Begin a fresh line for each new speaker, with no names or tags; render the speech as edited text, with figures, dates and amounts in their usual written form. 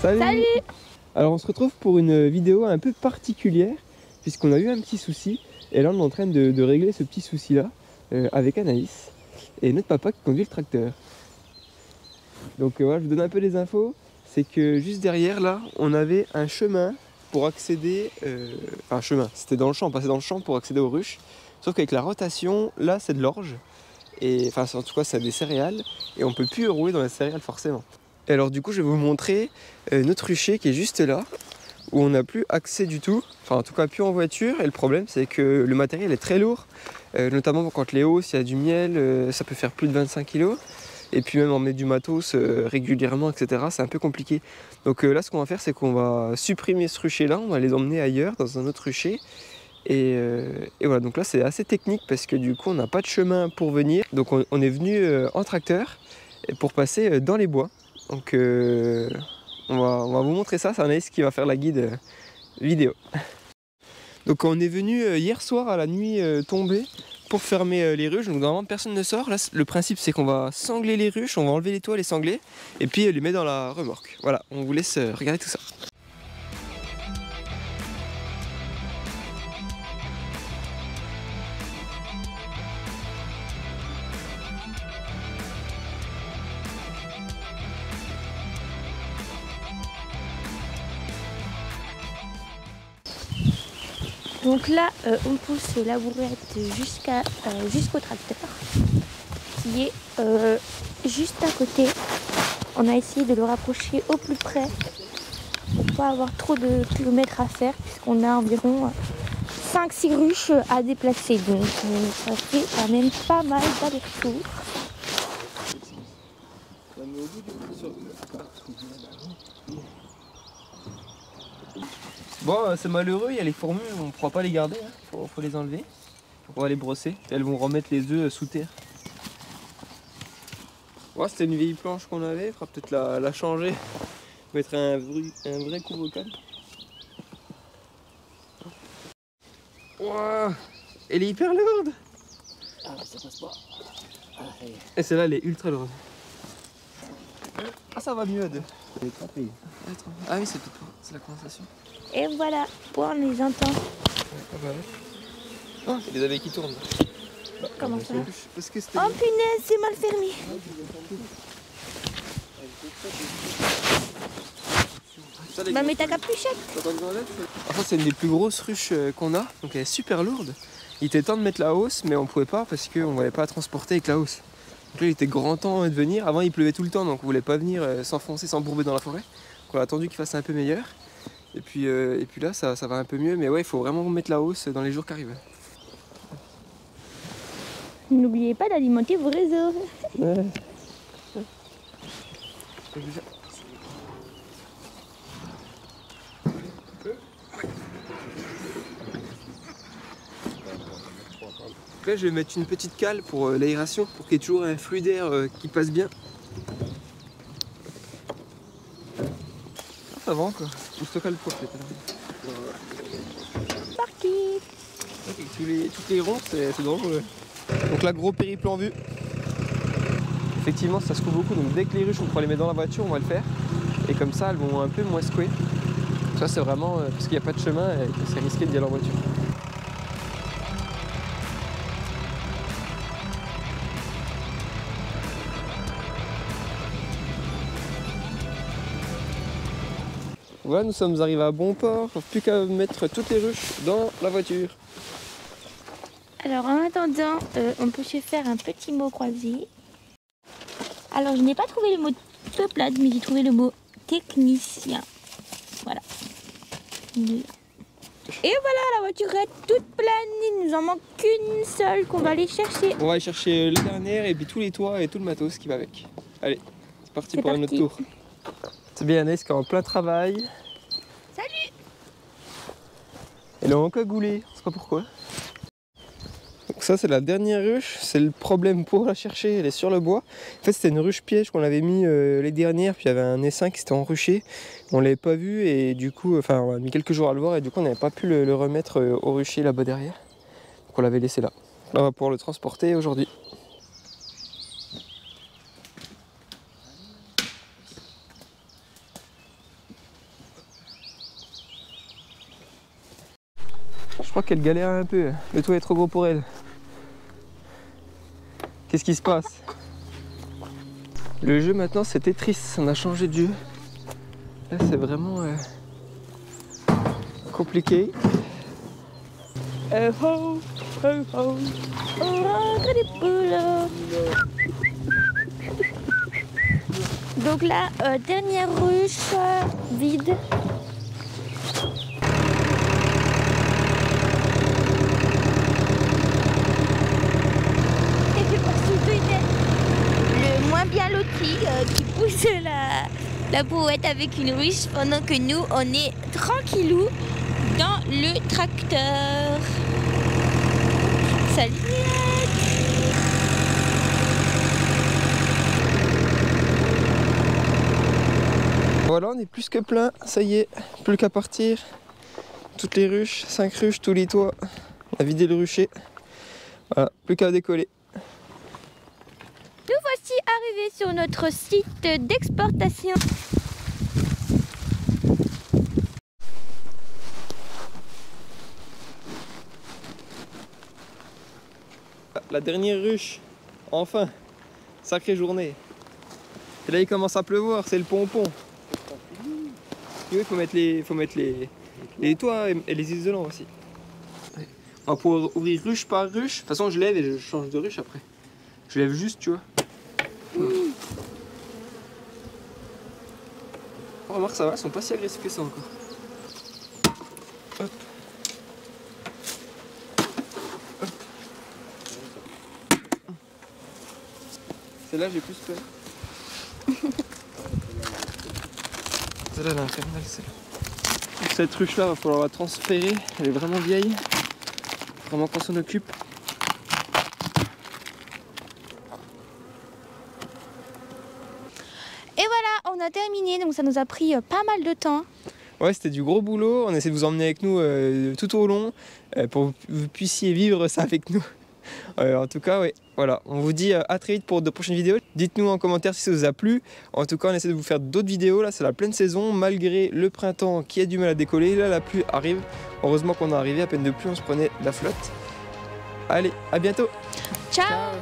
Salut!
Salut!
Alors on se retrouve pour une vidéo un peu particulière puisqu'on a eu un petit souci et là on est en train de régler ce petit souci là avec Anaïs et notre papa qui conduit le tracteur. Donc voilà, je vous donne un peu les infos. C'est que juste derrière là on avait un chemin pour accéder, enfin un chemin, c'était dans le champ, on passait dans le champ pour accéder aux ruches. Sauf qu'avec la rotation, là c'est de l'orge. Et enfin en tout cas c'est des céréales et on peut plus rouler dans les céréales forcément. Et alors du coup je vais vous montrer notre rucher qui est juste là où on n'a plus accès du tout, enfin en tout cas plus en voiture. Et le problème c'est que le matériel est très lourd, notamment quand les hausses, il y a du miel, ça peut faire plus de 25 kg. Et puis même emmener du matos régulièrement, etc. c'est un peu compliqué. Donc là ce qu'on va faire c'est qu'on va supprimer ce rucher là, on va les emmener ailleurs dans un autre rucher. Et voilà, donc là c'est assez technique parce que du coup on n'a pas de chemin pour venir. Donc on est venu en tracteur pour passer dans les bois. Donc on va vous montrer ça, c'est Anaïs qui va faire la guide vidéo. Donc on est venu hier soir à la nuit tombée pour fermer les ruches. Donc normalement personne ne sort. Là le principe c'est qu'on va sangler les ruches, on va enlever les toits, les sangler et puis les mettre dans la remorque. Voilà, on vous laisse regarder tout ça.
Donc là, on pousse la bourrette jusqu'au tracteur qui est juste à côté. On a essayé de le rapprocher au plus près pour pas avoir trop de kilomètres à faire puisqu'on a environ 5-6 ruches à déplacer. Donc ça fait quand même pas mal d'aller-retour.
Bon, c'est malheureux, il y a les fourmis, on ne pourra pas les garder, hein. Faut les enlever. On va les brosser, elles vont remettre les œufs sous terre. Ouais, c'était une vieille planche qu'on avait, il faudra peut-être la changer. Mettre un vrai couvre-cadre. Wow, elle est hyper lourde.
Ah, ça passe pas.
Et celle-là, elle est ultra lourde. Ah, ça va mieux à deux.
Elle est trempée.
Ah oui, c'est la condensation.
Et voilà, on les entend.
Ah bah ouais. Oh, c'est les abeilles qui tournent.
Comment ça?
Parce que c'était...
Oh punaise, c'est mal fermé. Bah mets ta capuchette.
Ah, ça c'est une des plus grosses ruches qu'on a, donc elle est super lourde. Il était temps de mettre la hausse, mais on pouvait pas parce qu'on ne voulait pas la transporter avec la hausse. Donc là il était grand temps de venir. Avant il pleuvait tout le temps, donc on voulait pas venir s'enfoncer, s'embourber dans la forêt. Donc on a attendu qu'il fasse un peu meilleur. Et puis là ça va un peu mieux, mais ouais il faut vraiment mettre la hausse dans les jours qui arrivent.
N'oubliez pas d'alimenter vos réseaux.
Ouais. Là je vais mettre une petite cale pour l'aération, pour qu'il y ait toujours un flux d'air qui passe bien. Ah, ça va encore. Pousse-toi cale pour peut-être.
Parti.
Toutes les ronds, c'est dangereux. Donc là, gros périple en vue. Effectivement, ça se couvre beaucoup, donc dès que les ruches, on pourra les mettre dans la voiture, on va le faire. Et comme ça, elles vont un peu moins secouer. Ça, c'est vraiment parce qu'il n'y a pas de chemin et que c'est risqué d'y aller en voiture. Voilà, nous sommes arrivés à bon port. Il ne faut plus qu'à mettre toutes les ruches dans la voiture.
Alors en attendant, on peut se faire un petit mot croisé. Alors je n'ai pas trouvé le mot peuplade, mais j'ai trouvé le mot technicien. Voilà. Et voilà, la voiture est toute pleine. Il nous en manque qu'une seule qu'on va aller chercher.
On va aller chercher la dernière et puis tous les toits et tout le matos qui va avec. Allez, c'est parti pour un autre tour. C'est bien Anaïs qui est en plein travail.
Salut!
Elle est encagoulée, je sais pas pourquoi. Donc ça c'est la dernière ruche, c'est le problème pour la chercher, elle est sur le bois. En fait c'était une ruche piège qu'on avait mis les dernières, puis il y avait un essaim qui s'était enruché. On l'avait pas vu et du coup, enfin on a mis quelques jours à le voir et du coup on n'avait pas pu le remettre au rucher là-bas derrière. Donc on l'avait laissé là. Là on va pouvoir le transporter aujourd'hui. crois qu'elle galère un peu. Le toit est trop gros pour elle. Qu'est-ce qui se passe? Le jeu maintenant c'est Tetris, on a changé de jeu. Là c'est vraiment compliqué.
Ho, ho, ho. On rentre des poules. Donc là, dernière ruche vide. Et ensuite, le moins bien loti qui pousse la brouette avec une ruche pendant que nous, on est tranquillou dans le tracteur. Salut!
Voilà, on est plus que plein, ça y est, plus qu'à partir. Toutes les ruches, 5 ruches, tous les toits. On a vidé le rucher. Voilà, plus qu'à décoller.
Nous voici arrivés sur notre site d'exportation.
La dernière ruche, enfin, sacrée journée. Et là il commence à pleuvoir, c'est le pompon. Il faut mettre les toits et les isolants aussi. On va pouvoir ouvrir ruche par ruche. De toute façon je lève et je change de ruche après. Je lève juste, tu vois. Oh, remarque, ça va, ils sont pas si agressifs que ça encore. Hop. Hop. Celle-là, j'ai plus peur. Celle-là, elle est infernale, celle-là. Cette ruche-là, va falloir la transférer. Elle est vraiment vieille. Vraiment qu'on s'en occupe.
Et voilà, on a terminé, donc ça nous a pris pas mal de temps.
Ouais, c'était du gros boulot. On essaie de vous emmener avec nous tout au long pour que vous puissiez vivre ça avec nous. En tout cas, ouais, voilà. On vous dit à très vite pour de prochaines vidéos. Dites-nous en commentaire si ça vous a plu. En tout cas, on essaie de vous faire d'autres vidéos. Là, c'est la pleine saison, malgré le printemps qui a du mal à décoller. Là, la pluie arrive. Heureusement qu'on est arrivé. À peine de pluie, on se prenait la flotte. Allez, à bientôt.
Ciao.